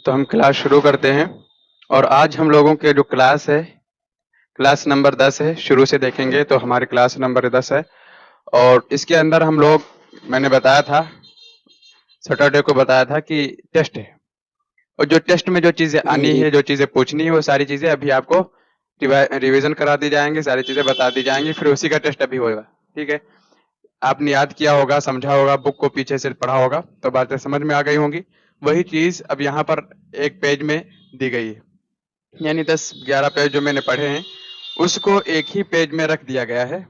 तो हम क्लास शुरू करते हैं और आज हम लोगों के जो क्लास है, क्लास नंबर 10 है। शुरू से देखेंगे तो हमारी क्लास नंबर 10 है और इसके अंदर हम लोग मैंने बताया था, सैटरडे को बताया था कि टेस्ट है और जो टेस्ट में जो चीज़ें आनी जी। है, जो चीज़ें पूछनी है, वो सारी चीज़ें अभी आपको रिवीजन करा दी जाएँगी, सारी चीज़ें बता दी जाएँगी, फिर उसी का टेस्ट अभी होगा, ठीक है? आपने याद किया होगा, समझा होगा, बुक को पीछे से पढ़ा होगा, तो बातें समझ में आ गई होंगी। वही चीज़ अब यहाँ पर एक पेज में दी गई है। यानी 10-11 पेज जो मैंने पढ़े हैं, उसको एक ही पेज में रख दिया गया है,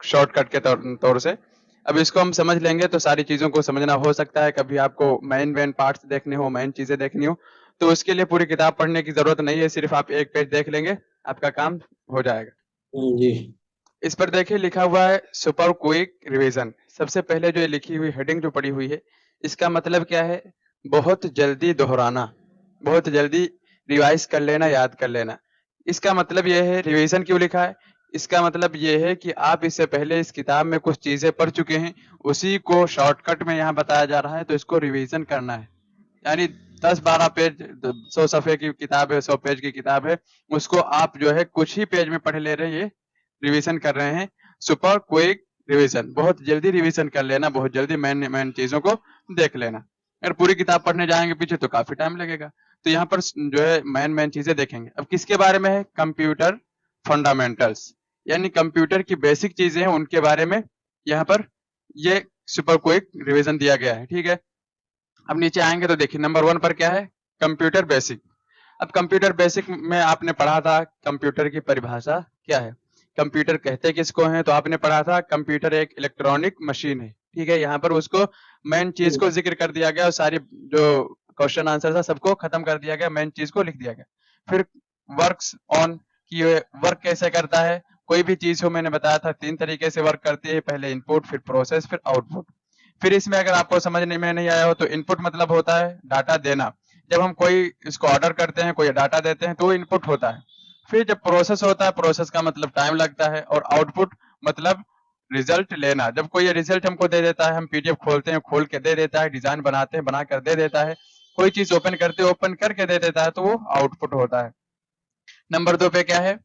शॉर्टकट के तौर से। अब इसको हम समझ लेंगे तो सारी चीज़ों को समझना हो सकता है, कभी आपको मेन पार्ट्स देखने हो, मेन चीज़ें देखनी हो, तो उसके लिए पूरी किताब पढ़ने की ज़रूरत नहीं है, सिर्फ़ आप एक पेज देख लेंगे, आपका काम हो जाएगा। जी। इस पर देखिए लिखा हुआ है सुपर क्विक रिवीजन। सबसे पहले जो ये लिखी हुई हेडिंग जो पड़ी हुई है, इसका मतलब क्या है? बहुत जल्दी दोहराना, बहुत जल्दी रिवाइज़ कर लेना, याद कर लेना। इसका मतलब ये है रिवीजन क्यों लिखा है? इसका मतलब ये है कि आप इससे पहले इस किताब में कुछ चीज़ें पढ़ चुके हैं, उसी को शॉर्टकट में यहाँ बताया जा रहा है, तो इसको रिवीजन करना है। यानी 10-12 पेज 100 सफ़े की किताब है, 100 पेज की किताब है, उसको आप जो है कुछ ही पेज में पढ़ ले रहे हैं, ये रिवीजन कर रहे हैं। सुपर क्विक रिवीजन, बहुत जल्दी रिवीजन कर लेना, बहुत जल्दी मेन मेन चीज़ों को देख लेना। अगर पूरी किताब पढ़ने जाएँगे पीछे तो काफ़ी टाइम लगेगा। तो यहाँ पर जो है मेन चीज़ें देखेंगे। अब किसके बारे में है? कंप्यूटर फंडामेंटल्स, यानी कंप्यूटर की बेसिक चीज़ें हैं, उनके बारे में यहाँ पर ये सुपर क्विक रिवीजन दिया गया है, ठीक है? अब नीचे आएँगे तो देखिए नंबर 1 पर क्या है? Computer basic. अब कंप्यूटर बेसिक में आपने पढ़ा था कंप्यूटर की परिभाषा क्या है? कंप्यूटर कहते किसको हैं? तो आपने पढ़ा था कंप्यूटर एक इलेक्ट्रॉनिक मशीन है, ठीक है? यहाँ पर उसको मेन चीज़ को ज़िक्र कर दिया गया और सारी जो क्वेश्चन आंसर था सबको खत्म कर दिया गया, मेन चीज़ को लिख दिया गया। फिर वर्क्स ऑन कि ये वर्क कैसे करता है? कोई भी चीज़ हो मैंने बताया था 3 तरीके से वर्क करती है, पहले इनपुट, फिर प्रोसेस, फिर आउटपुट। फिर इसमें अगर आपको समझने में नहीं आया हो तो इनपुट मतलब होता है डाटा देना। जब हम कोई इसको ऑर्डर करते हैं, कोई डाटा देते हैं तो वो इनपुट होता है। फिर जब प्रोसेस होता है, प्रोसेस का मतलब टाइम लगता है और आउटपुट मतलब रिजल्ट लेना। जब कोई ये रिजल्ट हमको दे देता है, हम पीडीएफ खोलते हैं, खोल के दे देता है, डिज़ाइन बनाते हैं, बनाकर दे देता है। कोई चीज़ ओपन करते हैं, ओपन करके दे देता है तो वो आउटपुट होता है। नंबर 2 पे क्या है?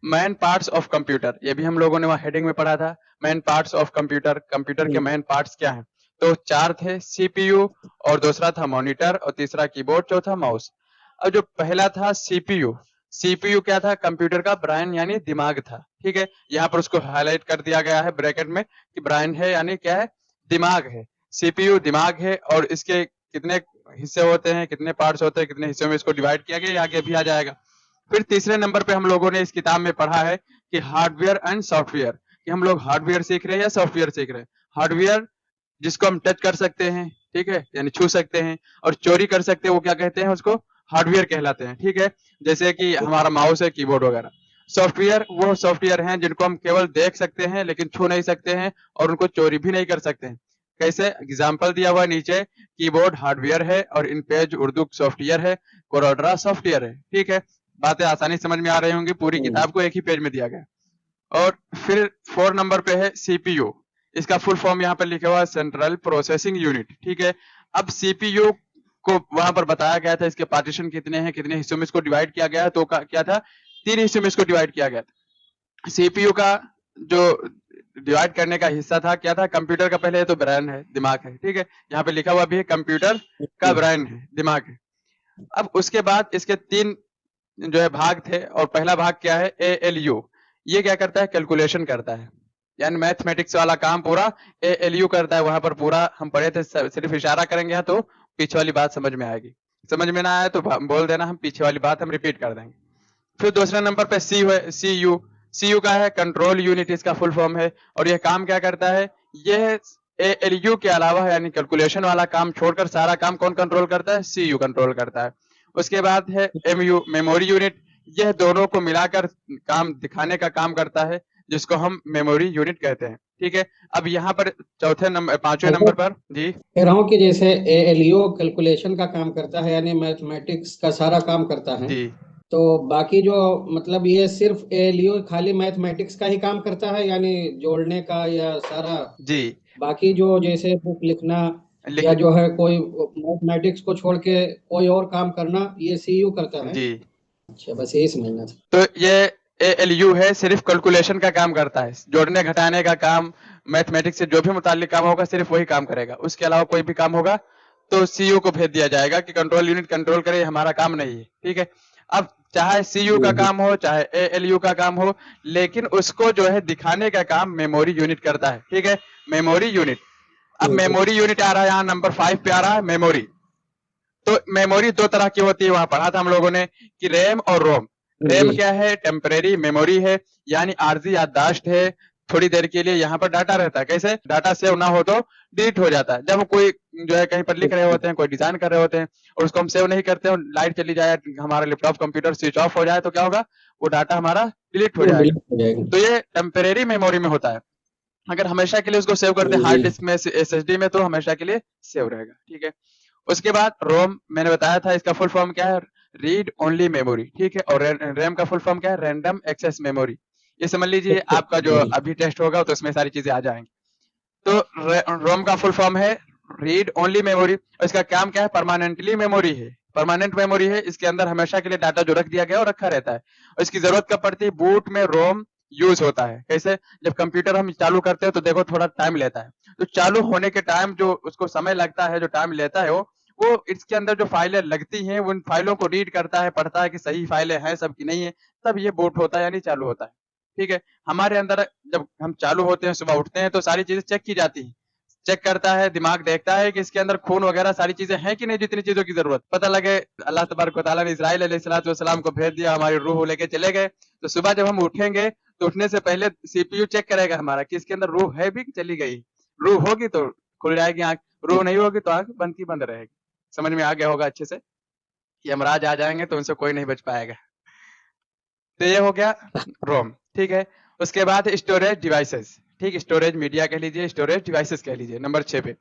मेन पार्ट्स ऑफ कंप्यूटर, ये भी हम लोगों ने वहाँ हेडिंग में पढ़ा था। Main parts of computer, computer के मेन पार्ट्स क्या हैं? तो 4 थे, सीपीयू और दूसरा था मॉनिटर और तीसरा कीबोर्ड, चौथा माउस। और जो पहला था सीपीयू, सीपीयू क्या था? कंप्यूटर का ब्रेन यानी दिमाग था, ठीक है? यहाँ पर उसको हाइलाइट कर दिया गया है ब्रैकेट में कि ब्रेन है यानी क्या है? दिमाग है। सीपीयू दिमाग है और इसके कितने हिस्से होते हैं, कितने पार्ट्स होते हैं, कितने हिस्सों में इसको डिवाइड किया गया, ये आगे भी आ जाएगा। फिर तीसरे नंबर पे हम लोगों ने इस किताब में पढ़ा है कि हार्डवेयर एंड सॉफ्टवेयर, कि हम लोग हार्डवेयर सीख रहे हैं या सॉफ्टवेयर सीख रहे हैं। हार्डवेयर जिसको हम टच कर सकते हैं, ठीक है, यानी छू सकते हैं, और चोरी कर सकते हैं वो क्या कहते हैं? उसको हार्डवेयर कहलाते हैं, ठीक है? जैसे कि हमारा माउस है, कीबोर्ड वगैरह। सॉफ्टवेयर वो सॉफ्टवेयर हैं जिनको हम केवल देख सकते हैं लेकिन छू नहीं सकते हैं और उनको चोरी भी नहीं कर सकते हैं। कैसे? एग्जाम्पल दिया हुआ नीचे, कीबोर्ड हार्डवेयर है और इन पेज उर्दू सॉफ्टवेयर है, कोरोड्रा सॉफ्टवेयर है, ठीक है? बातें आसानी समझ में आ रही होंगी, पूरी किताब को एक ही पेज में दिया गया। और फिर 4 नंबर पे है सीपीयू। इसका फुल फॉर्म यहाँ पर लिखा हुआ है सेंट्रल प्रोसेसिंग यूनिट, ठीक है? अब सीपीयू को वहां पर बताया गया था इसके पार्टीशन कितने हैं, कितने हिस्सों में इसको डिवाइड किया गया है, तो क्या था? 3 हिस्सों में इसको डिवाइड किया गया था। सीपीयू का जो डिवाइड करने का हिस्सा था क्या था? कंप्यूटर का पहले तो ब्रेन है, दिमाग है, ठीक है? यहाँ पे लिखा हुआ भी है कंप्यूटर का ब्रेन है, दिमाग है। अब उसके बाद इसके 3 जो है भाग थे और पहला भाग क्या है? एएलयू। ये क्या करता है? कैलकुलेशन करता है, यानी मैथमेटिक्स वाला काम पूरा एएलयू करता है। वहां पर पूरा हम पढ़े थे, सिर्फ इशारा करेंगे यहाँ तो पीछे वाली बात समझ में आएगी। समझ में ना आए तो बोल देना, हम पीछे वाली बात हम रिपीट कर देंगे। फिर दूसरे नंबर पे सी है, सीयू। सीयू का है कंट्रोल यूनिट, इसका फुल फॉर्म है। और यह काम क्या करता है? यह एएलयू के अलावा यानी कैलकुलेशन वाला काम छोड़कर सारा काम कौन कंट्रोल करता है? सीयू कंट्रोल करता है। उसके बाद है एमयू, मेमोरी यूनिट। यह दोनों को मिलाकर काम दिखाने का काम करता है, जिसको हम मेमोरी यूनिट कहते हैं, ठीक है? अब यहाँ पर चौथे नंबर, पांचवें मैं तो नंबर पर जी। कह रहा हूँ कि जैसे एएलयू कैलकुलेशन का काम करता है, यानी मैथमेटिक्स का सारा काम करता है। जी। तो बाकी जो, मतलब ये सिर्फ एएलयू खाली मैथमेटिक्स का ही काम करता है, यानी जोड़ने का या सारा? जी। बाकी जो जैसे बुक लिखना, या जो है कोई मैथमेटिक्स को छोड़ के कोई और काम करना, ये सीयू करता है। जी। अच्छा, बस यही समझना था। तो ये एएलयू है, सिर्फ कैलकुलेशन का काम करता है, जोड़ने घटाने का काम, मैथमेटिक्स से जो भी मुतालिक काम होगा सिर्फ वही काम करेगा, उसके अलावा कोई भी काम होगा तो सीयू को भेज दिया जाएगा कि कंट्रोल यूनिट कंट्रोल करे, हमारा काम नहीं है। ठीक है। अब चाहे सीयू का काम हो चाहे एएलयू का काम हो, लेकिन उसको जो है दिखाने का काम मेमोरी यूनिट करता है। ठीक है, मेमोरी यूनिट। अब मेमोरी यूनिट आ रहा है यहाँ नंबर 5 पे आ रहा है मेमोरी। तो मेमोरी दो तरह की होती है, वहां पढ़ा था हम लोगों ने कि रैम और रोम। रैम क्या है? टेम्परेरी मेमोरी है, यानी आरजी याददाश्त है, थोड़ी देर के लिए यहाँ पर डाटा रहता है। कैसे? डाटा सेव ना हो तो डिलीट हो जाता है। जब कोई जो है कहीं पर लिख रहे होते हैं, कोई डिजाइन कर रहे होते हैं और उसको हम सेव नहीं करते हैं, लाइट चली जाए, हमारा लैपटॉप कंप्यूटर स्विच ऑफ हो जाए तो क्या होगा? वो डाटा हमारा डिलीट हो वो जाएगा। डिलीट हो जाएगा। तो ये टेम्परेरी मेमोरी में होता है। अगर हमेशा के लिए उसको सेव करते हैं जी। हार्ड डिस्क में, एसएसडी में, तो हमेशा के लिए सेव रहेगा। ठीक है। उसके बाद रोम मैंने बताया था, इसका फुल फॉर्म क्या है? Read only memory. ठीक है। और रैम का फुल फॉर्म क्या है? Random access memory. ये समझ लीजिए, आपका जो अभी टेस्ट होगा तो इसमें सारी चीजें आ जाएंगी। तो रोम का फुल फॉर्म है रीड ओनली मेमोरी। इसका काम क्या है? परमानेंटली मेमोरी है, परमानेंट मेमोरी है, इसके अंदर हमेशा के लिए डाटा जो रख दिया गया वो रखा रहता है। और इसकी जरूरत कब पड़ती है? बूट में रोम यूज होता है। कैसे? जब कंप्यूटर हम चालू करते हैं तो देखो थोड़ा टाइम लेता है, तो चालू होने के टाइम जो उसको समय लगता है, जो टाइम लेता है वो इसके अंदर जो फाइलें लगती हैं उन फाइलों को रीड करता है, पढ़ता है कि सही फाइलें हैं सब की नहीं है, तब ये बूट होता है यानी चालू होता है। ठीक है। हमारे अंदर जब हम चालू होते हैं, सुबह उठते हैं तो सारी चीजें चेक की जाती हैं, चेक करता है, दिमाग देखता है कि इसके अंदर खून वगैरह सारी चीजें हैं कि नहीं, जितनी चीजों की जरूरत पता लगे। अल्लाह तबारक व तआला ने इस्राइल अलैहिस्सलाम को भेज दिया, हमारी रूह लेके चले गए, तो सुबह जब हम उठेंगे तो उठने से पहले सीपीयू चेक करेगा हमारा कि इसके अंदर रूह है भी कि चली गई। रूह होगी तो खुल जाएगी आंख, रूह नहीं होगी तो आंख बंद की बंद रहेगी। समझ में आ गया होगा अच्छे से। यमराज आ जाएंगे तो उनसे कोई नहीं बच पाएगा। तो ये हो गया रोम। ठीक है। उसके बाद स्टोरेज डिवाइसेस। ठीक, स्टोरेज मीडिया कह लीजिए, स्टोरेज डिवाइसेस कह लीजिए। नंबर 6 पे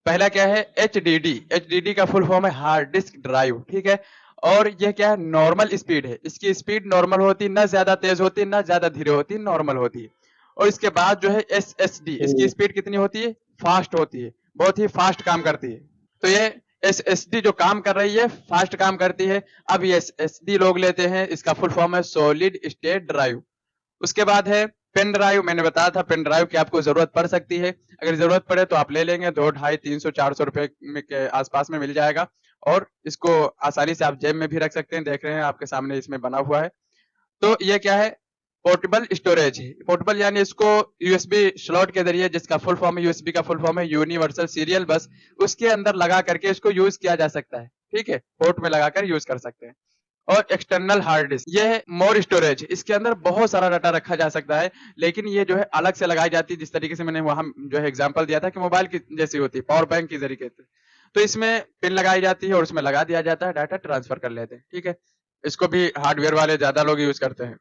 पहला क्या है? एचडीडी। एचडीडी का फुल फॉर्म है हार्ड डिस्क ड्राइव। ठीक है। और यह क्या है? नॉर्मल स्पीड है, इसकी स्पीड नॉर्मल होती, ना ज्यादा तेज होती ना ज्यादा धीरे होती, नॉर्मल होती है। और इसके बाद जो है एसएसडी, इसकी स्पीड कितनी होती है? फास्ट होती है, बहुत ही फास्ट काम करती है। तो ये एसएसडी जो काम कर रही है फास्ट काम करती है। अब ये एसएसडी लोग लेते हैं, इसका फुल फॉर्म है सॉलिड स्टेट ड्राइव। उसके बाद है पेन ड्राइव। मैंने बताया था पेन ड्राइव की आपको जरूरत पड़ सकती है, अगर जरूरत पड़े तो आप ले लेंगे, 200, 250, 300, 400 रुपए के आसपास में मिल जाएगा। और इसको आसानी से आप जेब में भी रख सकते हैं, देख रहे हैं आपके सामने इसमें बना हुआ है। तो ये क्या है? पोर्टेबल स्टोरेज है। पोर्टेबल यानी इसको यूएसबी स्लॉट के जरिए, जिसका फुल फॉर्म है यूएसबी का फुल फॉर्म है यूनिवर्सल सीरियल बस, उसके अंदर लगा करके इसको यूज किया जा सकता है। ठीक है, पोर्ट में लगाकर यूज कर सकते हैं। और एक्सटर्नल हार्ड डिस्क, ये है मोर स्टोरेज, इसके अंदर बहुत सारा डाटा रखा जा सकता है, लेकिन ये जो है अलग से लगाई जाती है, जिस तरीके से मैंने वहां जो है एग्जांपल दिया था कि मोबाइल की जैसी होती है, पावर बैंक की तरीके से। तो इसमें पिन लगाई जाती है और उसमें लगा दिया जाता है, डाटा ट्रांसफर कर लेते हैं। ठीक है। इसको भी हार्डवेयर वाले ज्यादा लोग यूज करते हैं।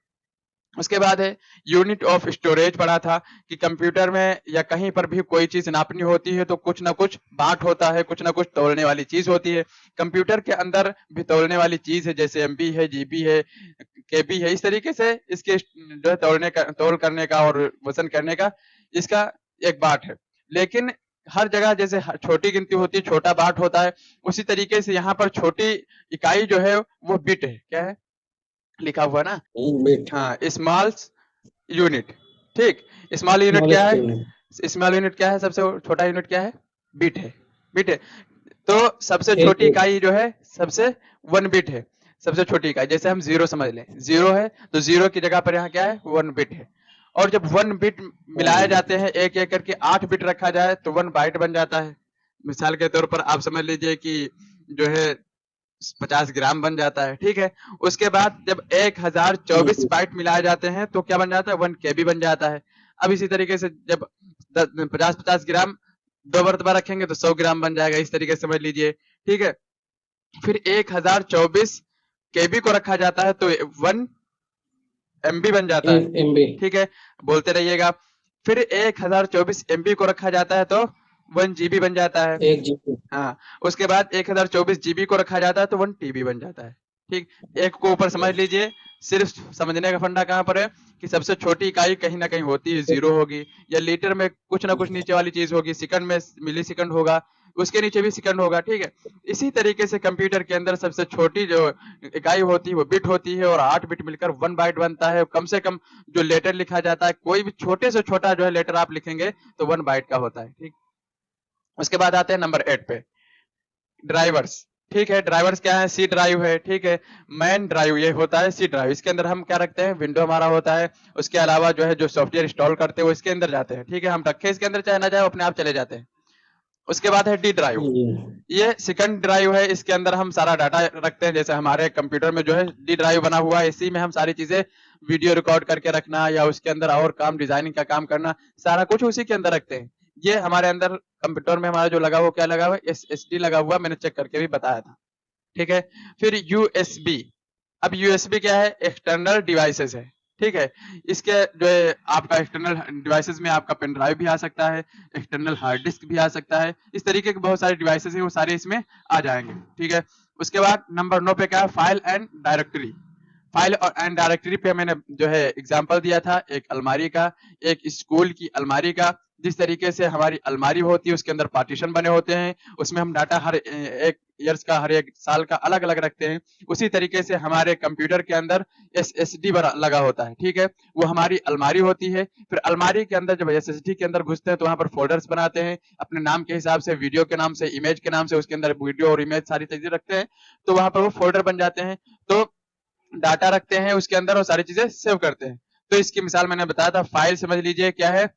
उसके बाद है यूनिट ऑफ स्टोरेज। पढ़ा था कि कंप्यूटर में या कहीं पर भी कोई चीज नापनी होती है तो कुछ ना कुछ बाट होता है, कुछ ना कुछ तोलने वाली चीज होती है। कंप्यूटर के अंदर भी तोलने वाली चीज है, जैसे एमबी है, जीबी है, केबी है, इस तरीके से इसके जो है तोलने का, तोल करने का और वजन करने का इसका एक बाट है। लेकिन हर जगह जैसे छोटी गिनती होती है, छोटा बाट होता है, उसी तरीके से यहाँ पर छोटी इकाई जो है वो बिट है। क्या है लिखा हुआ ना? बिट। हाँ, स्मॉल यूनिट। ठीक, स्मॉल यूनिट क्या स्मॉलेस्ट है? यूनिट। स्मॉल यूनिट क्या है? सबसे छोटा यूनिट क्या है? बिट है। बिट है। तो सबसे एक छोटी इकाई जो है सबसे 1 बिट है। सबसे छोटी इकाई जैसे हम जीरो समझ लें, जीरो है तो जीरो की जगह पर यहाँ क्या है? 1 बिट है। और जब 1 बिट मिलाए जाते हैं, एक एक करके 8 बिट रखा जाए तो 1 बाइट बन जाता है। मिसाल के तौर पर आप समझ लीजिए कि जो है 50 ग्राम बन जाता है। ठीक है। उसके बाद जब 1024 बाइट मिलाए जाते हैं तो क्या बन जाता है? 1 केबी बन जाता है। अब इसी तरीके से जब 50-50 ग्राम दो मरतबा रखेंगे तो 100 ग्राम बन जाएगा, इस तरीके से समझ लीजिए। ठीक है। फिर 1024 केबी को रखा जाता है तो 1 एमबी बन जाता है। एमबी। ठीक है, बोलते रहिएगा। फिर 1024 एमबी को रखा जाता है तो 1 जीबी बन जाता है। 1 GB। हाँ, उसके बाद 1024 जीबी को रखा जाता है तो 1 टीबी बन जाता है। ठीक, एक को ऊपर समझ लीजिए। सिर्फ समझने का फंडा कहाँ पर है कि सबसे छोटी इकाई कहीं ना कहीं होती है, जीरो होगी, या लीटर में कुछ ना कुछ नीचे वाली चीज होगी, सेकंड में मिली सेकंड होगा, उसके नीचे भी सेकंड होगा, ठीक है। इसी तरीके से कंप्यूटर के अंदर सबसे छोटी जो इकाई होती है वो बिट होती है, और 8 बिट मिलकर 1 बाइट बनता है। कम से कम जो लेटर लिखा जाता है, कोई भी छोटे से छोटा जो है लेटर आप लिखेंगे तो 1 बाइट का होता है, ठीक। उसके बाद आते हैं नंबर 8 पे, ड्राइवर्स। ठीक है, ड्राइवर्स क्या है, सी ड्राइव है, ठीक है। मैन ड्राइव ये होता है सी ड्राइव, इसके अंदर हम क्या रखते हैं, विंडो हमारा होता है। उसके अलावा जो है जो सॉफ्टवेयर इंस्टॉल करते हैं वो इसके अंदर जाते हैं, ठीक है। हम रखे इसके अंदर चाहे ना जाए, वो अपने आप चले जाते हैं। उसके बाद है डी ड्राइव, जी। ये सेकंड ड्राइव है। इसके अंदर हम सारा डाटा रखते हैं, जैसे हमारे कंप्यूटर में जो है डी ड्राइव बना हुआ है, इसी में हम सारी चीजें वीडियो रिकॉर्ड करके रखना या उसके अंदर और काम डिजाइनिंग का काम करना, सारा कुछ उसी के अंदर रखते हैं। ये हमारे अंदर कंप्यूटर में हमारा जो लगा हुआ, क्या लगा हुआ है, SSD लगा हुआ, मैंने चेक करके भी बताया था, ठीक है। फिर USB, अब USB क्या है, एक्सटर्नल डिवाइसेस है, ठीक है। इसके जो है आपका एक्सटर्नल डिवाइसेस में आपका पेन ड्राइव भी आ सकता है, एक्सटर्नल हार्ड डिस्क भी आ सकता है, इस तरीके के बहुत सारे डिवाइसेस हैं, वो सारे इसमें आ जाएंगे, ठीक है। उसके बाद नंबर 9 पे क्या है, फाइल एंड डायरेक्टरी। फाइल और एंड डायरेक्टरी पे मैंने जो है एग्जांपल दिया था, एक अलमारी का, एक स्कूल की अलमारी का। जिस तरीके से हमारी अलमारी होती है उसके अंदर पार्टीशन बने होते हैं, उसमें हम डाटा हर एक ईयर्स का, हर एक साल का अलग अलग रखते हैं, उसी तरीके से हमारे कंप्यूटर के अंदर SSD लगा होता है, ठीक है। वो हमारी अलमारी होती है। फिर अलमारी के अंदर जब SSD के अंदर घुसते हैं तो वहां पर फोल्डर्स बनाते हैं अपने नाम के हिसाब से, वीडियो के नाम से, इमेज के नाम से, उसके अंदर वीडियो और इमेज सारी चीजें रखते हैं, तो वहां पर वो फोल्डर बन जाते हैं। तो डाटा रखते हैं उसके अंदर और सारी चीजें सेव करते हैं। तो इसकी मिसाल मैंने बताया था, फाइल समझ लीजिए क्या है,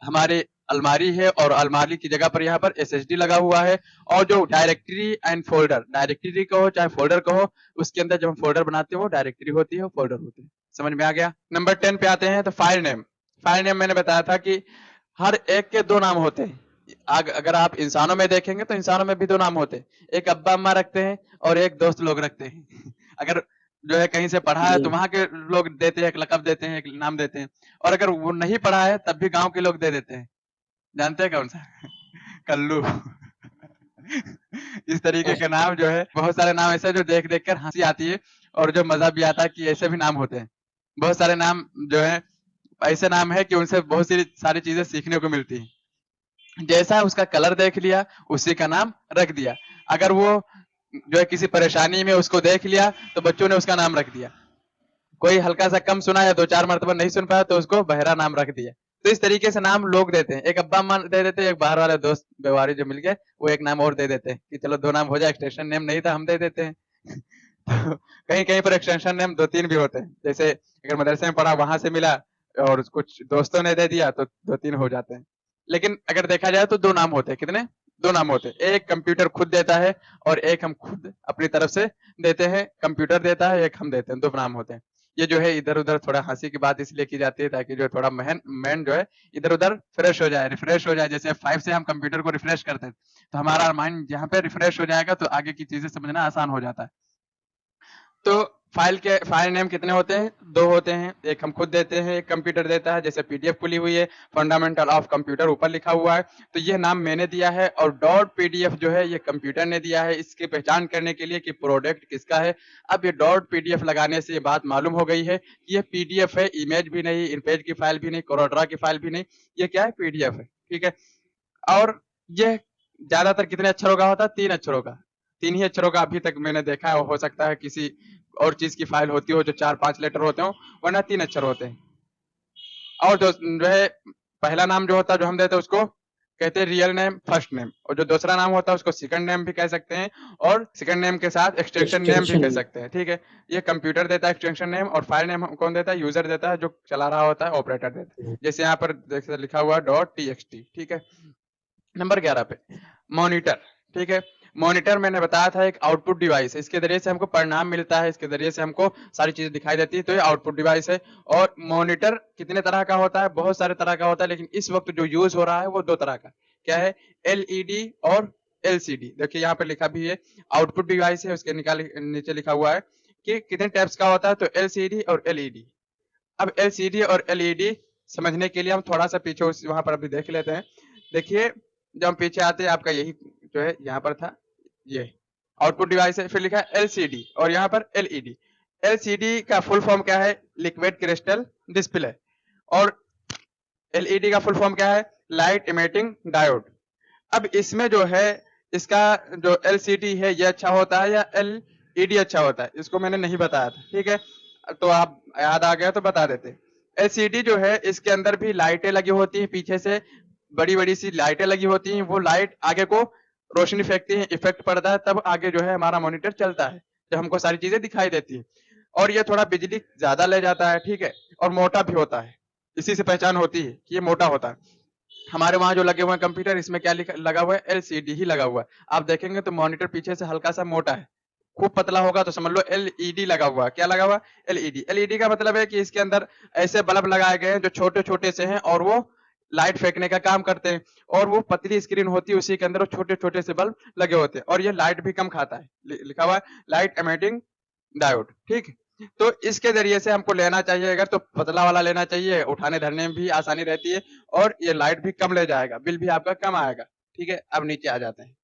हमारी अलमारी है, और अलमारी की जगह पर यहाँ पर SSD लगा हुआ है। और जो डायरेक्टरी एंड फोल्डर, डायरेक्टरी कहो चाहे फोल्डर कहो, उसके अंदर जब हम फोल्डर बनाते हैं वो डायरेक्टरी होती है, वो फोल्डर होते हैं। समझ में आ गया। नंबर 10 पे आते हैं, तो फाइल नेम। फाइल नेम मैंने बताया था कि हर एक के 2 नाम होते हैं। अगर आप इंसानों में देखेंगे तो इंसानों में भी 2 नाम होते हैं, एक अब्बा अम्मा रखते हैं और एक दोस्त लोग रखते हैं। अगर जो है कहीं से पढ़ा है जी। तो वहां के लोग देते हैं, एक लकब देते हैं, एक नाम देते हैं। और अगर वो नहीं पढ़ा है तब भी गांव के लोग दे देते हैं। जानते हैं कौन सा? कल्लू। इस तरीके के नाम जो है, बहुत सारे नाम ऐसे जो देख देख कर हंसी आती है, और जो मजा भी आता है कि ऐसे भी नाम होते हैं। बहुत सारे नाम जो है ऐसे नाम है कि उनसे बहुत सी सारी चीजें सीखने को मिलती है। जैसा उसका कलर देख लिया उसी का नाम रख दिया। अगर वो जो है किसी परेशानी में उसको देख लिया तो बच्चों ने उसका नाम रख दिया। कोई हल्का सा कम सुना या 2-4 मरतबा नहीं सुन पाया तो उसको बहरा नाम रख दिया। तो इस तरीके से नाम लोग देते हैं। एक अब्बा अम्मा दे देते हैं, एक बाहर वाले दोस्त व्यवहारी जो मिल गए वो एक नाम और दे देते हैं कि चलो 2 नाम हो जाए, एक्सटेंशन नेम नहीं था हम दे देते हैं। तो कहीं कहीं पर एक्सटेंशन नेम 2-3 भी होते हैं। जैसे अगर मदरसे में पढ़ा वहां से मिला और कुछ दोस्तों ने दे दिया तो 2-3 हो जाते हैं। लेकिन अगर देखा जाए तो 2 नाम होते हैं। कितने? 2 नाम होते हैं। एक कंप्यूटर खुद देता है और एक हम खुद अपनी तरफ से देते हैं। कंप्यूटर देता है, एक हम देते हैं, 2 नाम होते हैं। ये जो है इधर-उधर थोड़ा हँसी की बात इसलिए की जाती है ताकि जो थोड़ा माइंड जो है इधर-उधर फ्रेश हो जाए, रिफ्रेश हो जाए। जैसे F5 से हम कंप्यूटर को रिफ्रेश करते हैं, तो हमारा माइंड यहाँ पे रिफ्रेश हो जाएगा तो आगे की चीजें समझना आसान हो जाता है। तो फाइल नेम कितने होते हैं? 2 होते हैं। एक हम खुद देते हैं, एक कंप्यूटर देता है। जैसे PDF खुली हुई है, फंडामेंटल ऑफ कंप्यूटर ऊपर लिखा हुआ है, तो ये नाम मैंने दिया है, और डॉट PDF जो है ये कंप्यूटर ने दिया है, इसकी पहचान करने के लिए कि प्रोडक्ट किसका है। अब ये डॉट PDF लगाने से ये बात मालूम हो गई है कि ये PDF है, इमेज भी नहीं, इमेज की फाइल भी नहीं, कोरोड्रा की फाइल भी नहीं, ये क्या है, PDF है, ठीक है। और ये ज्यादातर कितने अक्षरों का होता है? 3 अक्षरों का। 3 ही अक्षरों का अभी तक मैंने देखा है। हो सकता है किसी और चीज की फाइल होती हो जो 4-5 लेटर होते हो, वरना 3 अक्षर होते हैं। और जो है पहला नाम जो होता है जो हम देते हैं उसको कहते हैं रियल नेम, फर्स्ट नेम, और जो दूसरा नाम होता है उसको सेकंड नेम भी कह सकते हैं, और सेकंड नेम के साथ एक्सटेंशन नेम भी एक्सटेंशन। कह सकते हैं, ठीक है। ये कंप्यूटर देता है एक्सटेंशन नेम, और फाइल नेम कौन देता है? यूजर देता है, जो चला रहा होता है, ऑपरेटर देता है। जैसे यहाँ पर जैसे लिखा हुआ है .txt, ठीक है। नंबर 11 पे मॉनिटर, ठीक है। मॉनिटर मैंने बताया था एक आउटपुट डिवाइस है, इसके जरिए से हमको परिणाम मिलता है, इसके जरिए से हमको सारी चीजें दिखाई देती है, तो ये आउटपुट डिवाइस है। और मॉनिटर कितने तरह का होता है? बहुत सारे तरह का होता है, लेकिन इस वक्त जो यूज हो रहा है वो 2 तरह का। क्या है? LED और LCD। देखिए यहाँ पे लिखा भी है, आउटपुट डिवाइस है, उसके नीचे लिखा हुआ है कि कितने टाइप्स का होता है, तो LCD और LED। अब LCD और LED समझने के लिए हम थोड़ा सा पीछे वहां पर अभी देख लेते हैं। देखिए जब हम पीछे आते हैं, आपका यही जो है यहाँ पर था, ये आउटपुट डिवाइस है, फिर लिखा है LCD और यहाँ पर LED। LCD का फुल फॉर्म क्या है? Liquid crystal display. और LED का फुल फॉर्म क्या है? Light emitting diode. अब इसमें जो है इसका जो LCD है ये अच्छा होता है या LED अच्छा होता है, इसको मैंने नहीं बताया था, ठीक है। तो आप याद आ गया तो बता देते। LCD जो है इसके अंदर भी लाइटें लगी होती हैं, पीछे से बड़ी बड़ी सी लाइटें लगी होती हैं, वो लाइट आगे को रोशनी फेंकती है, इफेक्ट पड़ता है, तब आगे जो है हमारा मॉनिटर चलता है, जब हमको सारी चीजें दिखाई देती हैं। और ये थोड़ा बिजली ज्यादा ले जाता है, ठीक है, और मोटा भी होता है, इसी से पहचान होती है कि ये मोटा होता है। हमारे वहां जो लगे हुए हैं कंप्यूटर, इसमें क्या लगा हुआ है, LCD ही लगा हुआ है। आप देखेंगे तो मॉनिटर पीछे से हल्का सा मोटा है, खूब पतला होगा तो समझ लो LED लगा हुआ है। क्या लगा हुआ है, LED का मतलब है कि इसके अंदर ऐसे बल्ब लगाए गए हैं जो छोटे छोटे से हैं और वो लाइट फेंकने का काम करते हैं, और वो पतली स्क्रीन होती है, उसी के अंदर वो छोटे छोटे से बल्ब लगे होते हैं, और ये लाइट भी कम खाता है। लिखा हुआ है लाइट एमिटिंग डायोड, ठीक। तो इसके जरिए से हमको लेना चाहिए, अगर तो पतला वाला लेना चाहिए, उठाने धरने में भी आसानी रहती है, और ये लाइट भी कम ले जाएगा, बिल भी आपका कम आएगा, ठीक है। अब नीचे आ जाते हैं,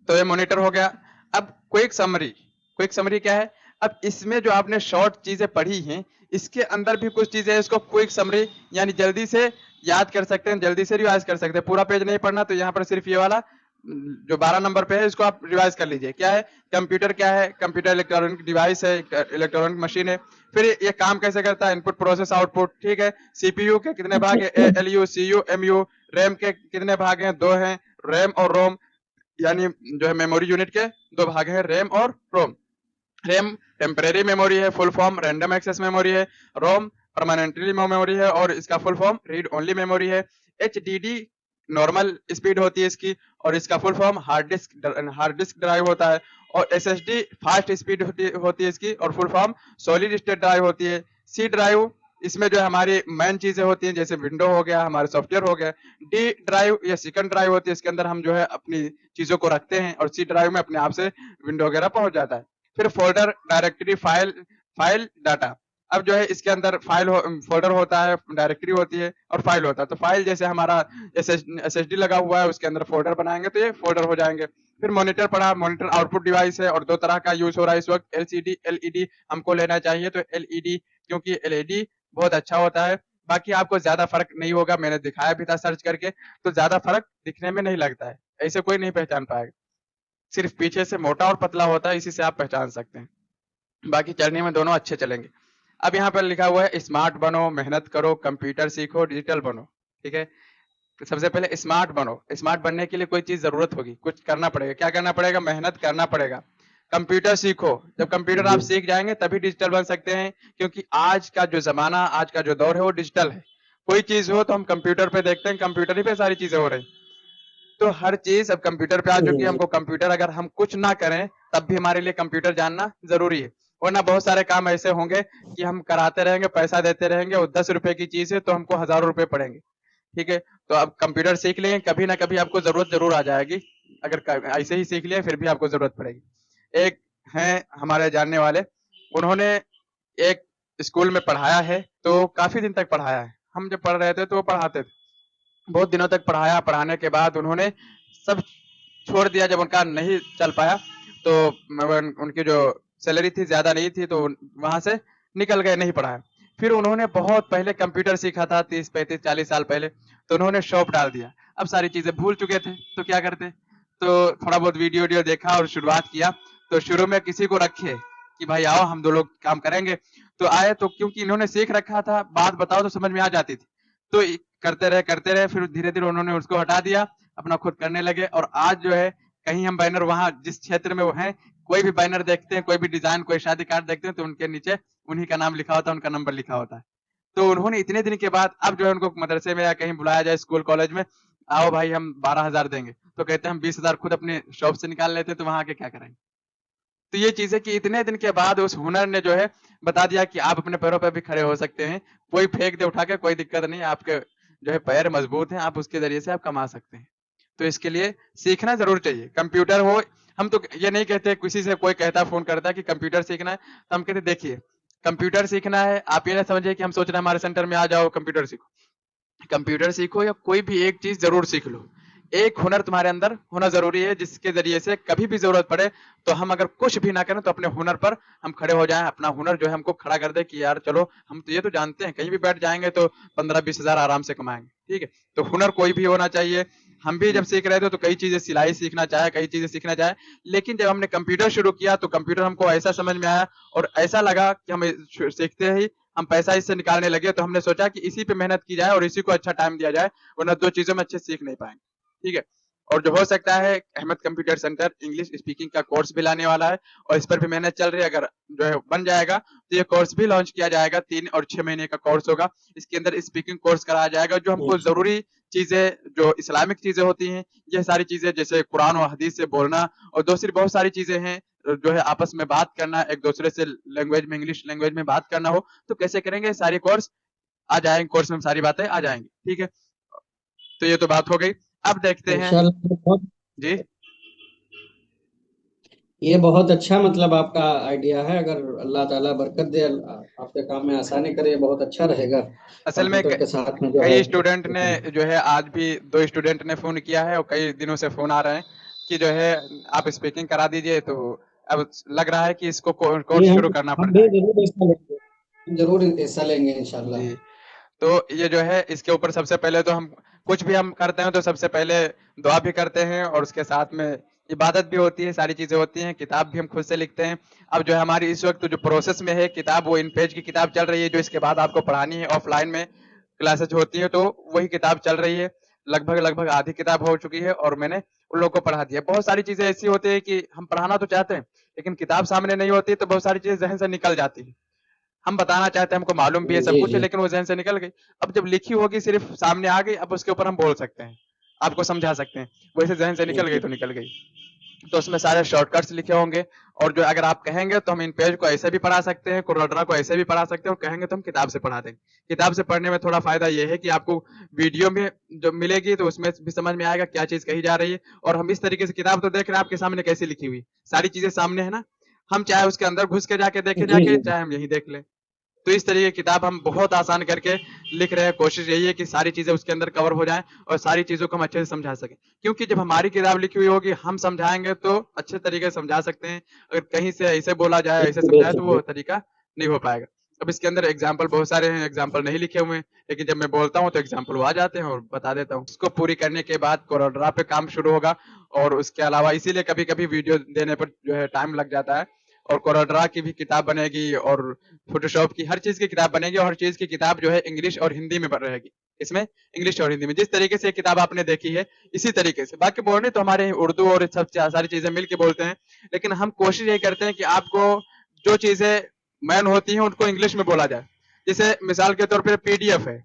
तो ये मॉनिटर हो गया। अब क्विक समरी क्या है, अब इसमें जो आपने शॉर्ट चीजें पढ़ी हैं, इसके अंदर भी कुछ चीजें इसको क्विक समरी यानी जल्दी से याद कर सकते हैं, जल्दी से रिवाइज कर सकते हैं। पूरा पेज नहीं पढ़ना, तो यहाँ पर सिर्फ ये वाला जो 12 नंबर पे है इसको आप रिवाइज कर लीजिए। क्या है कंप्यूटर, क्या है कंप्यूटर, इलेक्ट्रॉनिक डिवाइस है, इलेक्ट्रॉनिक मशीन है। फिर ये काम कैसे करता है, इनपुट प्रोसेस आउटपुट, ठीक है। CPU के कितने भाग है, ALU CU MU। रैम के कितने भाग हैं, 2 हैं, रैम और रोम, यानी जो है मेमोरी यूनिट के 2 भाग हैं, रैम और रोम। रैम टेम्परेरी मेमोरी है, full form random access memory है। रोम परमानेंटली मेमोरी है, और इसका full form read only memory है। HDD नॉर्मल स्पीड होती है इसकी, और इसका full form hard disk drive होता है। और SSD फास्ट स्पीड होती है इसकी, और full form solid state drive होती है। C ड्राइव इसमें जो हमारी मेन चीजें होती हैं, जैसे विंडो हो गया, हमारे सॉफ्टवेयर हो गया। D ड्राइव या सेकंड ड्राइव होती है, इसके अंदर हम जो है अपनी चीजों को रखते हैं, और C ड्राइव में अपने आप से विंडो वगैरह पहुंच जाता है। फिर फोल्डर, डायरेक्टरी, फाइल डाटा। अब जो है इसके अंदर फोल्डर होता है, डायरेक्टरी होती है, और फाइल होता है। तो फाइल जैसे हमारा SSD लगा हुआ है, उसके अंदर फोल्डर बनाएंगे तो ये फोल्डर हो जाएंगे। फिर मॉनिटर पढ़ा, मॉनिटर आउटपुट डिवाइस है, और 2 तरह का यूज हो रहा है इस वक्त, LCD LED हमको लेना चाहिए तो LED, क्योंकि LED बहुत अच्छा होता है। बाकी आपको ज्यादा फर्क नहीं होगा, मैंने दिखाया भी था सर्च करके, तो ज्यादा फर्क दिखने में नहीं लगता है, ऐसे कोई नहीं पहचान पाएगा। सिर्फ पीछे से मोटा और पतला होता है, इसी से आप पहचान सकते हैं। बाकी चलने में दोनों अच्छे चलेंगे। अब यहाँ पर लिखा हुआ है स्मार्ट बनो, मेहनत करो, कंप्यूटर सीखो, डिजिटल बनो, ठीक है। तो सबसे पहले स्मार्ट बनो। स्मार्ट बनने के लिए कोई चीज जरूरत होगी, कुछ करना पड़ेगा। क्या करना पड़ेगा, मेहनत करना पड़ेगा। कंप्यूटर सीखो, जब कंप्यूटर आप सीख जाएंगे तभी डिजिटल बन सकते हैं, क्योंकि आज का जो जमाना, आज का जो दौर है वो डिजिटल है। कोई चीज हो तो हम कंप्यूटर पे देखते हैं, कंप्यूटर ही पे सारी चीजें हो रही। तो हर चीज अब कंप्यूटर पे आ चुकी है। हमको कंप्यूटर, अगर हम कुछ ना करें तब भी हमारे लिए कंप्यूटर जानना जरूरी है, वरना बहुत सारे काम ऐसे होंगे कि हम कराते रहेंगे, पैसा देते रहेंगे, और 10 रुपए की चीज है तो हमको हजारों रुपए पड़ेंगे, ठीक है। तो अब कंप्यूटर सीख लेंगे, कभी ना कभी आपको जरूरत जरूर आ जाएगी। अगर ऐसे ही सीख लिया फिर भी आपको जरूरत पड़ेगी। एक है हमारे जानने वाले, उन्होंने एक स्कूल में पढ़ाया है, तो काफी दिन तक पढ़ाया है। हम जब पढ़ रहे थे तो वो पढ़ाते थे, बहुत दिनों तक पढ़ाया। पढ़ाने के बाद उन्होंने सब छोड़ दिया, जब उनका नहीं चल पाया तो उनकी जो सैलरी थी ज्यादा नहीं थी, तो वहां से निकल गए, नहीं पढ़ाया। फिर उन्होंने बहुत पहले कंप्यूटर सीखा था, 30 35 40 साल पहले, तो उन्होंने शॉप डाल दिया। अब सारी चीजें भूल चुके थे, तो क्या करते, तो थोड़ा बहुत वीडियो वीडियो देखा और शुरुआत किया। तो शुरू में किसी को रखे कि भाई आओ हम 2 लोग काम करेंगे, तो आए। तो क्योंकि इन्होंने सीख रखा था, बात बताओ तो समझ में आ जाती थी, तो करते रहे, फिर धीरे धीरे उन्होंने उसको हटा दिया, अपना खुद करने लगे। और आज जो है कहीं हम बैनर, वहां जिस क्षेत्र में वो है, कोई भी बैनर देखते हैं, कोई भी डिजाइन, कोई शादी कार्ड देखते हैं, तो उनके नीचे उन्हीं का नाम लिखा होता है, उनका नंबर लिखा होता है। तो उन्होंने इतने दिन के बाद अब जो है उनको मदरसे में या कहीं बुलाया जाए, स्कूल कॉलेज में, आओ भाई हम 12,000 देंगे, तो कहते हैं हम 20,000 खुद अपने शॉप से निकाल लेते हैं, तो वहां आके क्या करेंगे। तो ये चीज है कि इतने दिन के बाद उस हुनर ने जो है बता दिया कि आप अपने पैरों पर भी खड़े हो सकते हैं, कोई फेंक दे उठा के, कोई दिक्कत नहीं, आपके जो है पैर मजबूत हैं, आप उसके जरिए से आप कमा सकते हैं। तो इसके लिए सीखना जरूर चाहिए। कंप्यूटर हो, हम तो ये नहीं कहते, किसी से कोई कहता फोन करता है कि कंप्यूटर सीखना है, तो हम कहते देखिए कंप्यूटर सीखना है, आप ये ना समझिए कि हम सोच रहे हैं हमारे सेंटर में आ जाओ कंप्यूटर सीखो। कंप्यूटर सीखो या कोई भी एक चीज जरूर सीख लो। एक हुनर तुम्हारे अंदर होना जरूरी है, जिसके जरिए से कभी भी जरूरत पड़े तो हम अगर कुछ भी ना करें तो अपने हुनर पर हम खड़े हो जाएं। अपना हुनर जो है हमको खड़ा कर दे कि यार चलो, हम तो ये तो जानते हैं कहीं भी बैठ जाएंगे तो 15 20 हजार आराम से कमाएंगे, ठीक है। तो हुनर कोई भी होना चाहिए। हम भी जब सीख रहे थे तो कई चीजें सिलाई सीखना चाहे, कई चीजें सीखना चाहे, लेकिन जब हमने कंप्यूटर शुरू किया तो कंप्यूटर हमको ऐसा समझ में आया और ऐसा लगा कि हम सीखते ही हम पैसा इससे निकालने लगे, तो हमने सोचा कि इसी पे मेहनत की जाए और इसी को अच्छा टाइम दिया जाए, वरना दो चीजों में अच्छे सीख नहीं पाएंगे। ठीक है। और जो हो सकता है, Ahmed computer centre English speaking का कोर्स भी लाने वाला है और इस पर भी मेहनत चल रही है। अगर जो है बन जाएगा तो ये कोर्स भी लॉन्च किया जाएगा। 3 और 6 महीने का कोर्स होगा। इसके अंदर स्पीकिंग कोर्स कराया जाएगा, जो हमको जरूरी चीजें, जो इस्लामिक चीजें होती हैं, ये सारी चीजें जैसे कुरान और हदीस से बोलना, और दूसरी बहुत सारी चीजें हैं जो है आपस में बात करना, एक दूसरे से लैंग्वेज में, इंग्लिश लैंग्वेज में बात करना हो तो कैसे करेंगे, सारी कोर्स आ जाएंगे, कोर्स में सारी बातें आ जाएंगी। ठीक है। तो ये तो बात हो गई। अब देखते हैं। इंशाल्लाह बहुत, जी। ये बहुत अच्छा मतलब आपका आइडिया है। अगर अल्लाह ताला बरकत दे, आपके काम में आसानी करे, बहुत अच्छा रहेगा असल में कंप्यूटर के साथ में जो है। कई स्टूडेंट ने जो है, आज भी 2 स्टूडेंट ने फोन किया है और कई दिनों से फोन आ रहे हैं कि जो है आप स्पीकिंग करा दीजिए, तो अब लग रहा है कि इसको जी, कोर्स शुरू करना पड़ हम भी जाएगा। जरूर हिस्सा लेंगे, हम जरूर हिस्सा लेंगे इंशाल्लाह। जी। तो ये जो है, इसके ऊपर सबसे पहले तो हम कुछ भी हम करते हैं तो सबसे पहले दुआ भी करते हैं और उसके साथ में इबादत भी होती है, सारी चीजें होती हैं, किताब भी हम खुद से लिखते हैं। अब जो है हमारी इस वक्त जो प्रोसेस में है किताब, वो इन पेज की किताब चल रही है, जो इसके बाद आपको पढ़ानी है ऑफलाइन में, क्लासेज होती है तो वही किताब चल रही है। लगभग लगभग आधी किताब हो चुकी है और मैंने उन लोगों को पढ़ा दिया। बहुत सारी चीजें ऐसी होती है कि हम पढ़ाना तो चाहते हैं, लेकिन किताब सामने नहीं होती तो बहुत सारी चीजें जहन से निकल जाती है। हम बताना चाहते हैं, हमको मालूम भी है सब जी कुछ है, जी लेकिन वो ज़हन से निकल गई। अब जब लिखी होगी सिर्फ सामने आ गई, अब उसके ऊपर हम बोल सकते हैं, आपको समझा सकते हैं। वैसे ज़हन से निकल गई जी तो निकल गई। तो उसमें सारे शॉर्टकट्स लिखे होंगे और जो अगर आप कहेंगे तो हम इन पेज को ऐसे भी पढ़ा सकते हैं, कोरोड्रा को ऐसे भी पढ़ा सकते हैं, और कहेंगे तो हम किताब से पढ़ा देंगे। किताब से पढ़ने में थोड़ा फायदा ये है कि आपको वीडियो में जो मिलेगी तो उसमें भी समझ में आएगा क्या चीज़ कही जा रही है। और हम इस तरीके से किताब तो देख रहे हैं आपके सामने कैसी लिखी हुई, सारी चीज़ें सामने है ना। हम चाहे उसके अंदर घुस के जाके देखे जी जाके, जी चाहे हम यहीं देख लें। तो इस तरीके की किताब हम बहुत आसान करके लिख रहे हैं। कोशिश यही है कि सारी चीजें उसके अंदर कवर हो जाएं और सारी चीजों को हम अच्छे से समझा सकें, क्योंकि जब हमारी किताब लिखी हुई होगी हम समझाएंगे तो अच्छे तरीके से समझा सकते हैं। अगर कहीं से ऐसे बोला जाए, ऐसे समझाए, तो वो बेशक। तरीका नहीं हो पाएगा। अब इसके अंदर एग्जाम्पल बहुत सारे हैं, एग्जाम्पल नहीं लिखे हुए हैं, लेकिन जब मैं बोलता हूँ तो एग्जाम्पल वो आ जाते हैं और बता देता हूँ। उसको पूरी करने के बाद कोरोड्रा पे काम शुरू होगा। और उसके अलावा इसीलिए कभी कभी वीडियो देने पर जो है टाइम लग जाता है। और कोरोड्रा की भी किताब बनेगी और फोटोशॉप की, हर चीज की किताब बनेगी, और हर चीज की किताब जो है इंग्लिश और हिंदी में रहेगी। इसमें इंग्लिश और हिंदी में जिस तरीके से ये किताब आपने देखी है इसी तरीके से। बाकी बोलने तो हमारे उर्दू और सब सारी चीजें मिलके बोलते हैं, लेकिन हम कोशिश यही करते हैं कि आपको जो चीजें मैन होती हैं उनको इंग्लिश में बोला जाए। जैसे मिसाल के तौर पर पीडीएफ है,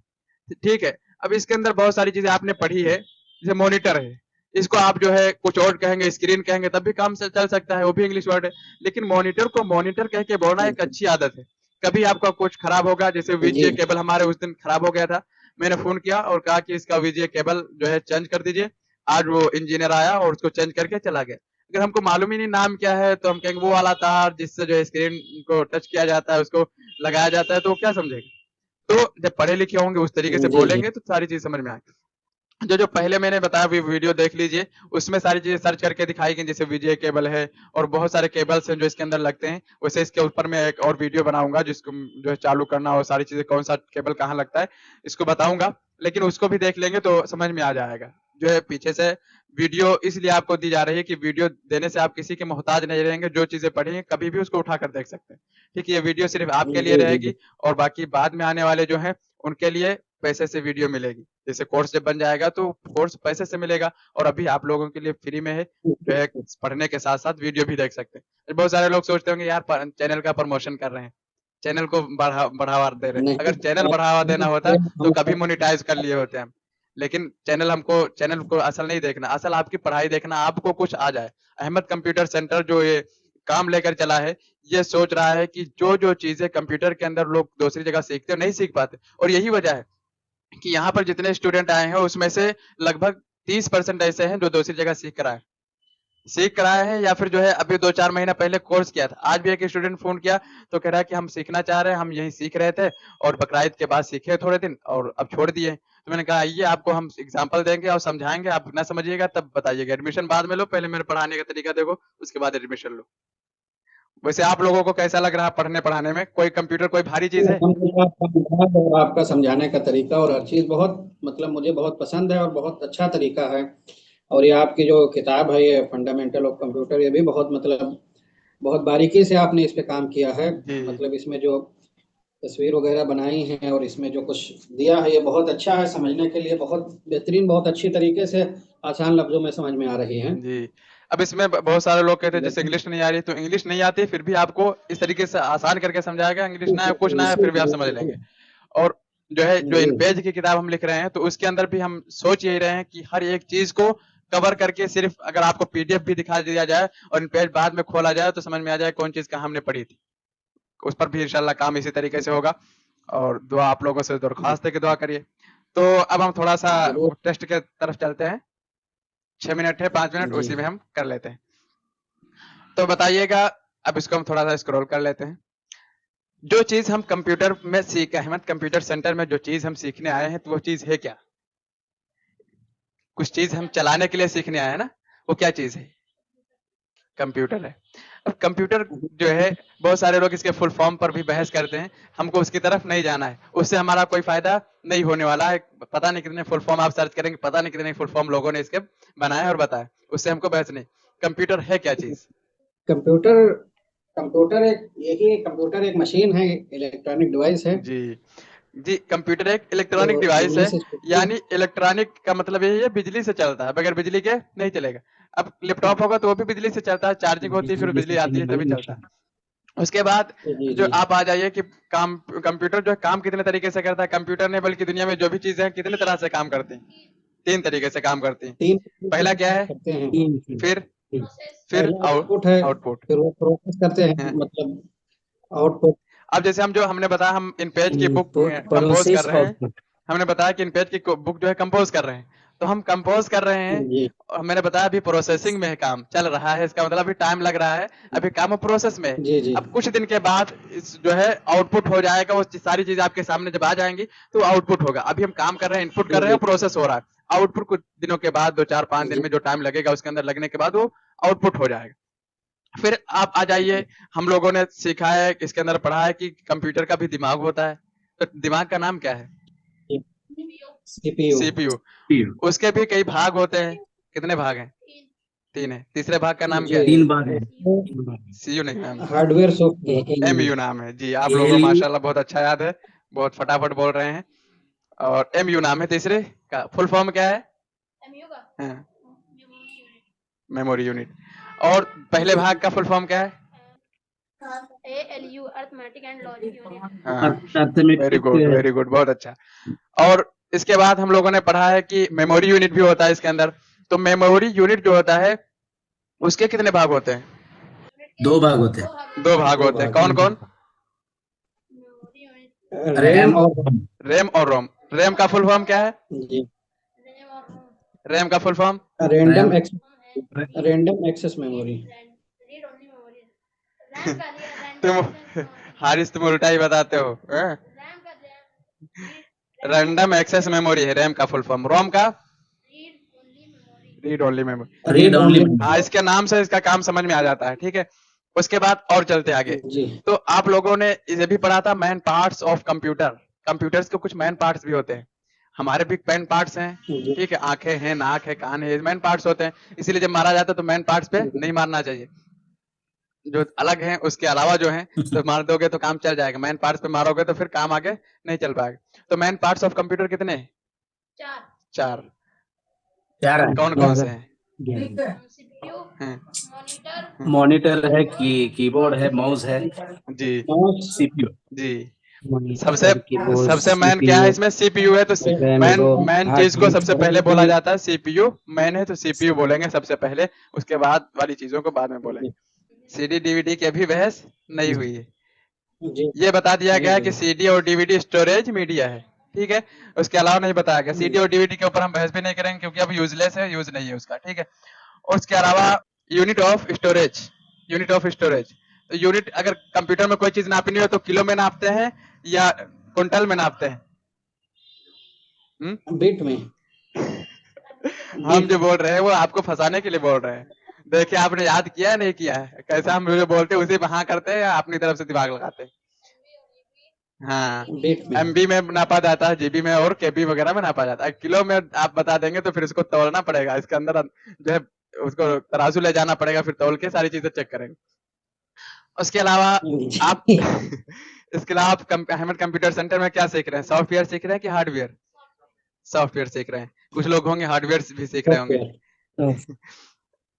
ठीक है। अब इसके अंदर बहुत सारी चीजें आपने पढ़ी है, जैसे मॉनिटर है, इसको आप जो है कुछ और कहेंगे, स्क्रीन कहेंगे, तब भी काम से चल सकता है, वो भी इंग्लिश वर्ड है। लेकिन मॉनिटर को मॉनिटर कह के बोलना एक अच्छी आदत है। कभी आपका कुछ खराब होगा, जैसे जी वीजीए केबल हमारे उस दिन खराब हो गया था, मैंने फोन किया और कहा कि इसका वीजीए केबल जो है चेंज कर दीजिए। आज वो इंजीनियर आया और उसको चेंज करके चला गया। अगर हमको मालूम ही नहीं नाम क्या है तो हम कहेंगे वो वाला तार जिससे जो है स्क्रीन को टच किया जाता है, उसको लगाया जाता है, तो वो क्या समझेगा। तो जब पढ़े लिखे होंगे उस तरीके से जी जी बोलेंगे तो सारी चीज समझ में आएगी। जो जो पहले मैंने बताया वीडियो देख लीजिए, उसमें सारी चीजें सर्च करके दिखाई गई, जैसे वीजीए केबल है और बहुत सारे केबल्स हैं जो इसके अंदर लगते हैं। वैसे इसके ऊपर मैं एक और वीडियो बनाऊंगा जिसको जो है चालू करना और सारी चीजें, कौन सा केबल कहाँ लगता है, इसको बताऊंगा। लेकिन उसको भी देख लेंगे तो समझ में आ जाएगा। जो है पीछे से वीडियो इसलिए आपको दी जा रही है कि वीडियो देने से आप किसी के मोहताज नहीं रहेंगे, जो चीजें पढ़ी हैं कभी भी उसको उठा कर देख सकते हैं। ठीक है, ये वीडियो सिर्फ आपके लिए जी जी रहेगी जी और बाकी बाद में आने वाले जो है उनके लिए पैसे से वीडियो मिलेगी। जैसे कोर्स जब बन जाएगा तो कोर्स पैसे से मिलेगा, और अभी आप लोगों के लिए फ्री में है, जो है पढ़ने के साथ साथ वीडियो भी देख सकते हैं। बहुत सारे लोग सोचते होंगे यार चैनल का प्रमोशन कर रहे हैं, चैनल को बढ़ावा दे रहे हैं। नहीं, अगर चैनल बढ़ावा देना होता तो कभी मोनिटाइज कर लिए होते हम। लेकिन चैनल को असल नहीं देखना, असल आपकी पढ़ाई देखना, आपको कुछ आ जाए। अहमद कंप्यूटर सेंटर जो ये काम लेकर चला है, ये सोच रहा है कि जो जो चीजें कंप्यूटर के अंदर लोग दूसरी जगह सीखते नहीं सीख पाते, और यही वजह है कि यहाँ पर जितने स्टूडेंट आए हैं उसमें से लगभग 30% ऐसे हैं जो दूसरी जगह सीख कर आए हैं, या फिर जो है अभी 2-4 महीना पहले कोर्स किया था। आज भी एक स्टूडेंट फोन किया तो कह रहा है कि हम सीखना चाह रहे हैं, हम यही सीख रहे थे और बकरा ईद के बाद सीखे थोड़े दिन और अब छोड़ दिए। तो मैंने कहा आइए आपको हम एग्जाम्पल देंगे और समझाएंगे, आप ना समझिएगा तब बताइएगा। एडमिशन बाद में लो, पहले मेरे पढ़ाने का तरीका देखो, उसके बाद एडमिशन लो। वैसे आप लोगों को कैसा लग रहा है पढ़ने पढ़ाने में? कोई कंप्यूटर कोई भारी चीज है? अल्हम्दुलिल्लाह, आपका मिजाज और आपका समझाने का तरीका और हर चीज़ बहुत मतलब मुझे बहुत पसंद है और बहुत अच्छा तरीका है। और ये आपकी जो किताब है ये फंडामेंटल ऑफ कंप्यूटर, ये भी बहुत मतलब बहुत बारीकी से आपने इस पे काम किया है। जी। मतलब इसमें जो तस्वीर वगैरह बनाई हैं और इसमें जो कुछ दिया है ये बहुत अच्छा है, समझने के लिए बहुत बेहतरीन, बहुत अच्छी तरीके से आसान लफ्जों में समझ में आ रही हैं। जी। अब इसमें बहुत सारे लोग कहते हैं जैसे इंग्लिश नहीं आ रही, तो इंग्लिश नहीं आती फिर भी आपको इस तरीके से आसान करके समझाया गया, इंग्लिश ना आए कुछ ना आए फिर भी आप समझ लेंगे। और जो है जो इन जी पेज की किताब हम लिख रहे हैं तो उसके अंदर भी हम सोच यही रहे हैं कि हर एक चीज को कवर करके, सिर्फ अगर आपको पीडीएफ भी दिखा दिया जाए और इन पेज बाद में खोला जाए तो समझ में आ जाए कौन चीज कहाँ हमने पढ़ी थी। उस पर भी इंशाल्लाह काम इसी तरीके से होगा। और दुआ आप लोगों से दरख्वास्त है कि दुआ करिए। तो अब हम थोड़ा सा जरूर। टेस्ट के तरफ चलते हैं। 6 मिनट है, 5 मिनट जी उसी में हम कर लेते हैं। तो बताइएगा, अब इसको हम थोड़ा सा स्क्रॉल कर लेते हैं। जो चीज हम कंप्यूटर में सीख अहमद कंप्यूटर सेंटर में जो चीज हम सीखने आए हैं तो वो चीज है क्या? कुछ चीज हम चलाने के लिए सीखने आए हैं ना, वो क्या चीज है? कंप्यूटर है। अब कंप्यूटर जो है, बहुत सारे लोग इसके फुल फॉर्म पर भी बहस करते हैं। हमको उसकी तरफ नहीं जाना है, उससे हमारा कोई फायदा नहीं होने वाला है। पता नहीं कितने फुल फॉर्म आप सर्च करेंगे, पता नहीं कितने फुल फॉर्म लोगों ने इसके बनाए और बताए, उससे हमको बहस नहीं। कंप्यूटर है क्या चीज? कंप्यूटर कंप्यूटर एक यही कंप्यूटर एक मशीन है, इलेक्ट्रॉनिक डिवाइस है। जी। जी, कंप्यूटर एक इलेक्ट्रॉनिक तो डिवाइस है। English speaking. यानी इलेक्ट्रॉनिक का मतलब यही है बिजली से चलता है, बगैर बिजली के नहीं चलेगा। अब लैपटॉप होगा तो वो भी बिजली से चलता है, चार्जिंग होती है फिर बिजली बिजली से आती चलने है तभी वाली चलता मशीन। है। उसके बाद जी जो जी। आप आ जाइए कि काम कंप्यूटर जो है काम कितने तरीके से करता है। कंप्यूटर ने बल्कि दुनिया में जो भी चीजें हैं कितने तरह से काम करती हैं, 3 तरीके से काम करती हैं। तीन पहला क्या है? करते हैं। तीन तीन फिर तीन। फिर पहला इनपुट है, आउटपुट फिर वो प्रोसेस करते हैं है। मतलब आउटपुट। अब जैसे हम जो हमने बताया हम इन पेज की बुक इनपुट कंपोज कर प्रोसेस रहे हैं। आउटपुट। हमने बताया कि इन पेज की बुक जो है कंपोज कर रहे हैं, तो हम कंपोज कर रहे हैं। जी और मैंने बताया अभी प्रोसेसिंग में है, काम चल रहा है, इसका मतलब अभी टाइम लग रहा है, अभी काम प्रोसेस में है। जी जी। अब कुछ दिन के बाद इस जो है आउटपुट हो जाएगा, वो सारी चीजें आपके सामने जब आ जाएंगी तो आउटपुट होगा। अभी हम काम कर रहे हैं, इनपुट कर जी रहे हैं, जी प्रोसेस हो रहा है। आउटपुट कुछ दिनों के बाद, 2 4 5 दिन जी में जो टाइम लगेगा उसके अंदर लगने के बाद वो आउटपुट हो जाएगा। फिर आप आ जाइए, हम लोगों ने सीखा है, इसके अंदर पढ़ा है कि कंप्यूटर का भी दिमाग होता है। तो दिमाग का नाम क्या है? जी। सीपीयू। सीपीयू। उसके भी कई भाग होते हैं। कितने भाग हैं? 3 है। तीसरे भाग का नाम क्या जी। है? 3 बार है। सीयू नहीं नाम है, हार्डवेयर सॉफ्टवेयर। एमयू नाम है। जी, आप लोगों को एएलयू। माशाल्लाह बहुत अच्छा याद है, बहुत फटाफट बोल रहे हैं। और एमयू नाम है तीसरे का। फुल फॉर्म क्या है? हाँ, मेमोरी यूनिट। और पहले भाग का फुल फॉर्म क्या है? ALU arithmetic and logic unit. हाँ, very arithmetic. Good very good, बहुत अच्छा। और इसके बाद हम लोगों ने पढ़ा है कि मेमोरी यूनिट भी होता है इसके अंदर। तो मेमोरी यूनिट जो होता है उसके कितने भाग होते हैं? 2 भाग होते हैं। 2 भाग दो होते हैं, भाग कौन हैं। कौन? Memory unit, RAM RAM. और रैम और रोम। रैम का फुल फॉर्म क्या है? जी रैम और रोम। रैम का full form? Random RAM. Random access memory. Read only memory. RAM का तुम रैंडम एक्सेस मेमोरी। हारिस तुम उल्टा ही बताते हो। रैम का रीड रैंडम एक्सेस मेमोरी है रैम का फुल फॉर्म। रोम का? Read only memory. Read only memory. Read read only. Only. हाँ, इसके नाम से इसका काम समझ में आ जाता है, ठीक है। उसके बाद और चलते आगे। जी तो आप लोगों ने इसे भी पढ़ा था, man parts of computer. Computers के कुछ मैन पार्ट्स भी होते हैं, हमारे भी मैन पार्ट्स हैं। जी ठीक है, आंखें हैं, नाक है, कान है, मैन पार्ट्स होते हैं। इसीलिए जब मारा जाता है तो मैन पार्ट्स पे नहीं मारना चाहिए, जो अलग हैं उसके अलावा जो हैं तो मार दोगे तो काम चल जाएगा। मैन पार्ट्स पे मारोगे तो फिर काम आगे नहीं चल पाएगा। तो मैन पार्ट्स ऑफ कंप्यूटर कितने हैं? 4। 4। 4 है। कौन कौन से हैं? सीपीयू, हैं, मॉनिटर, हैं। मॉनिटर है, कीबोर्ड है, माउस है, जी माउस सीपीयू। जी। सबसे मॉनिटर कीबोर्ड सबसे मैन क्या है सीपीयू इसमें? सीपीयू है तो रैम मैन रोम मैन हार्ड चीज को सबसे डिस्क। पहले बोला जाता है सीपीयू। मैन है तो सीपीयू बोलेंगे सबसे पहले, उसके बाद वाली चीजों को बाद में बोलेंगे। सीडी डीवीडी की अभी बहस नहीं हुई है। जी ये बता दिया नहीं गया है कि हुई। सीडी और डीवीडी स्टोरेज मीडिया है, ठीक है। उसके अलावा नहीं बताया गया। सीडी और डीवीडी के ऊपर हम बहस भी नहीं करेंगे क्योंकि अब यूजलेस है, यूज नहीं है उसका, ठीक है। और उसके अलावा unit of storage, unit of storage. तो यूनिट अगर कंप्यूटर में कोई चीज नापनी हो तो किलो में नापते हैं या क्विंटल में नापते हैं? हम्म? बिट में। हम बिट। जो बोल रहे हैं वो आपको फंसाने के लिए बोल रहे हैं। देखिए आपने याद किया है नहीं किया है? कैसे हम जो बोलते हैं उसी पे हाँ करते हैं या अपनी तरफ से दिमाग लगाते हैं? हाँ, बीट में एमबी में नापा जाता है, जीबी में और केबी वगैरह में नापा जाता है। किलो में आप बता देंगे तो फिर इसको तौलना पड़ेगा। इसके अंदर जो है उसको तराजू ले जाना पड़ेगा, फिर तौल के सारी चीजें चेक करेंगे। उसके अलावा आप इसके अलावा आप अहमद कंप्यूटर सेंटर में क्या सीख रहे हैं? सॉफ्टवेयर सीख रहे हैं कि हार्डवेयर? सॉफ्टवेयर सीख रहे हैं। कुछ लोग होंगे हार्डवेयर भी सीख रहे होंगे। सॉफ्टवेयर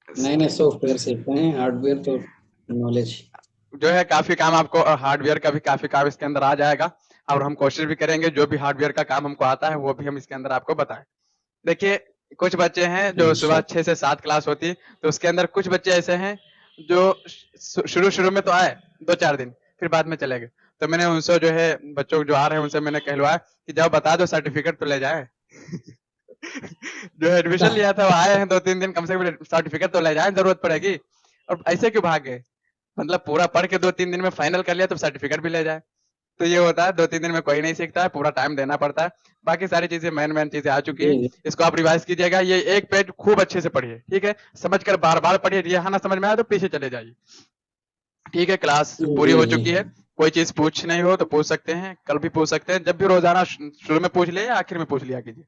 नहीं सॉफ्टवेयर सीखते हैं, हार्डवेयर तो नॉलेज। जो है काफी काम आपको हार्डवेयर का भी काफी काम इसके अंदर आ जाएगा और हम कोशिश भी करेंगे जो भी हार्डवेयर का काम हमको आता है वो भी हम इसके अंदर आपको बताएं। देखिए कुछ बच्चे हैं जो सुबह 6 से 7 क्लास होती है, तो उसके अंदर कुछ बच्चे ऐसे हैं जो शुरू में तो आए 2-4 दिन, फिर बाद में चले गए। तो मैंने उनसे जो है बच्चों जो आ रहे हैं उनसे मैंने कहलवाया कि जाओ बता दो सर्टिफिकेट तो ले जाए। जो एडमिशन लिया था वो आए हैं 2-3 दिन, कम से कम सर्टिफिकेट तो ले जाए, जरूरत पड़ेगी। और ऐसे क्यों भाग गए? मतलब पूरा पढ़ के 2-3 दिन में फाइनल कर लिया तो सर्टिफिकेट भी ले जाए। तो ये होता है 2-3 दिन में कोई नहीं सीखता है, पूरा टाइम देना पड़ता है। बाकी सारी चीजें मेन चीजें आ चुकी जी है, इसको आप रिवाइज कीजिएगा। ये एक पेज खूब अच्छे से पढ़िए, ठीक है? समझ कर बार बार पढ़िए, यहाँ ना समझ में आया तो पीछे चले जाइए, ठीक है? क्लास पूरी जी हो जी चुकी है। कोई चीज पूछ नहीं हो तो पूछ सकते हैं, कल भी पूछ सकते हैं, जब भी रोजाना शुरू में पूछ लिया या आखिर में पूछ लिया कीजिए।